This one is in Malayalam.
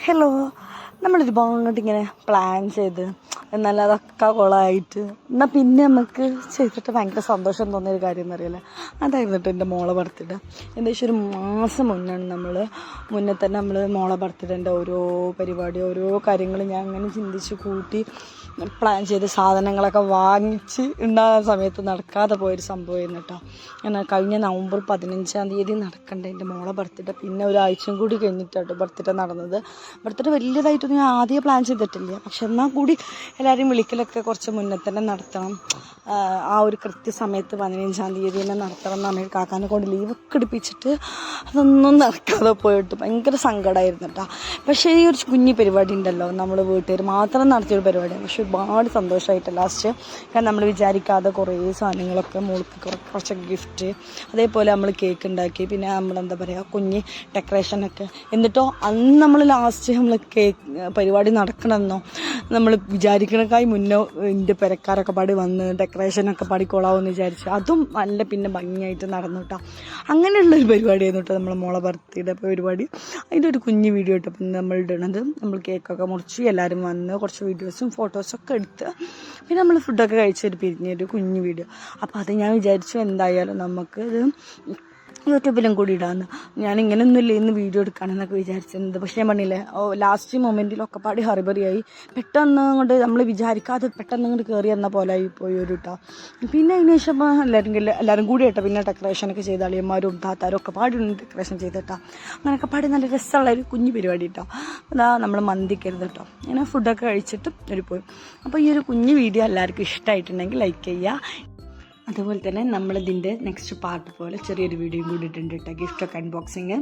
ഹലോ, നമ്മളൊരുപാട് ഇങ്ങനെ പ്ലാൻ ചെയ്ത് എന്നാൽ അതൊക്കെ കൊളമായിട്ട് എന്നാൽ പിന്നെ നമുക്ക് ചെയ്തിട്ട് ഭയങ്കര സന്തോഷം തോന്നിയൊരു കാര്യം എന്നറിയില്ല. അതായിരുന്നു കേട്ടോ എൻ്റെ മോളെ ബർത്ത്ഡേ. ഏകദേശം ഒരു മാസം മുന്നേ തന്നെ നമ്മൾ മോളെ ബർത്ത്ഡേൻ്റെ ഓരോ പരിപാടി ഓരോ കാര്യങ്ങൾ ഞാൻ അങ്ങനെ ചിന്തിച്ച് കൂട്ടി പ്ലാൻ ചെയ്ത് സാധനങ്ങളൊക്കെ വാങ്ങിച്ച് ഉണ്ടാകുന്ന സമയത്ത് നടക്കാതെ പോയൊരു സംഭവമായിരുന്നു കേട്ടോ. എന്നാൽ കഴിഞ്ഞ നവംബർ 15 നടക്കണ്ട എൻ്റെ മോളെ ബർത്ത്ഡേ, പിന്നെ ഒരാഴ്ചയും കൂടി കഴിഞ്ഞിട്ടാട്ടോ ബർത്ത്ഡേ നടന്നത്. ബർത്ത്ഡേ വലിയതായിട്ടൊന്നും ഞാൻ ആദ്യം പ്ലാൻ ചെയ്തിട്ടില്ല, പക്ഷെ എന്നാൽ കൂടി എല്ലാവരെയും വിളിക്കലൊക്കെ കുറച്ച് മുന്നേ തന്നെ നടത്തണം. ആ ഒരു കൃത്യസമയത്ത് 15 തന്നെ നടത്തണം എന്ന് പറഞ്ഞാൽ കാക്കാനെ കൊണ്ട് ലീവൊക്കെ എടുപ്പിച്ചിട്ട് അതൊന്നും നടക്കാതെ പോയിട്ട് ഭയങ്കര സങ്കടമായിരുന്നു കേട്ടോ. പക്ഷേ ഈ ഒരു കുഞ്ഞി പരിപാടി ഉണ്ടല്ലോ, നമ്മൾ വീട്ടുകാർ മാത്രം നടത്തിയൊരു പരിപാടിയാണ്. പക്ഷെ ഒരുപാട് സന്തോഷമായിട്ട് ലാസ്റ്റ്, കാരണം നമ്മൾ വിചാരിക്കാതെ കുറേ സാധനങ്ങളൊക്കെ മോൾക്ക് കുറച്ച് ഗിഫ്റ്റ്, അതേപോലെ നമ്മൾ കേക്ക് ഉണ്ടാക്കി, പിന്നെ നമ്മളെന്താ പറയുക കുഞ്ഞ് ഡെക്കറേഷനൊക്കെ. എന്നിട്ടോ അന്ന് നമ്മൾ ലാസ്റ്റ് നമ്മൾ കേക്ക് പരിപാടി നടക്കണമെന്നോ നമ്മൾ വിചാരിക്കണക്കായി മുന്നേ എൻ്റെ പെരക്കാരൊക്കെ പാടി വന്ന് ഡെക്കറേഷനൊക്കെ പാടിക്കോളാമെന്ന് വിചാരിച്ചു. അതും നല്ല പിന്നെ ഭംഗിയായിട്ട് നടന്നു കേട്ടോ. അങ്ങനെയുള്ളൊരു പരിപാടിയായിരുന്നു കേട്ടോ നമ്മൾ മോളെ ബർത്ത്ഡേ പരിപാടി. അതിൻ്റെ ഒരു കുഞ്ഞ് വീഡിയോ കേട്ടോ നമ്മൾ ഇടണത്. നമ്മൾ കേക്കൊക്കെ മുറിച്ച് എല്ലാവരും വന്ന് കുറച്ച് വീഡിയോസും ഫോട്ടോസൊക്കെ എടുത്ത് പിന്നെ നമ്മൾ ഫുഡൊക്കെ കഴിച്ചൊരു പിരിഞ്ഞൊരു കുഞ്ഞ് വീഡിയോ. അപ്പോൾ അത് ഞാൻ വിചാരിച്ചു എന്തായാലും നമുക്ക് ഇത് യൂട്യൂബിലും കൂടി ഇടാമെന്ന്. ഞാനിങ്ങനെയൊന്നുമില്ല ഇന്ന് വീഡിയോ എടുക്കാനെന്നൊക്കെ വിചാരിച്ചിരുന്നത്. പക്ഷേ ഞാൻ പറഞ്ഞില്ലേ, ലാസ്റ്റ് മൊമെൻറ്റിലൊക്കെ പാടി ഹറിബറിയായി, പെട്ടെന്ന് കൊണ്ട് നമ്മൾ വിചാരിക്കാതെ പെട്ടെന്ന് അങ്ങോട്ട് കയറി എന്ന പോലെ ആയി പോയി ഒരു കേട്ടോ. പിന്നെ അതിന് ശേഷം എല്ലാവരും കൂടി കേട്ടോ പിന്നെ ഡെക്കറേഷനൊക്കെ ചെയ്ത അളിയന്മാരും താത്താരും ഒക്കെ പാടി ഡെക്കറേഷൻ ചെയ്തിട്ടോ. അങ്ങനെയൊക്കെ പാടി നല്ല രസമുള്ള ഒരു കുഞ്ഞു പരിപാടി കേട്ടോ. അതാ നമ്മൾ മന്തിക്കരുത് കേട്ടോ. ഇങ്ങനെ ഫുഡൊക്കെ കഴിച്ചിട്ട് ഒരു പോയി. അപ്പോൾ ഈ ഒരു കുഞ്ഞു വീഡിയോ എല്ലാവർക്കും ഇഷ്ടമായിട്ടുണ്ടെങ്കിൽ ലൈക്ക് ചെയ്യുക. അതുപോലെ തന്നെ നമ്മളിതിൻ്റെ നെക്സ്റ്റ് പാർട്ട് പോലെ ചെറിയൊരു വീഡിയോയും കൂടി ഇട്ടിട്ടുണ്ട് കേട്ടോ, ഗിഫ്റ്റൊക്കെ അൺബോക്സിങ്.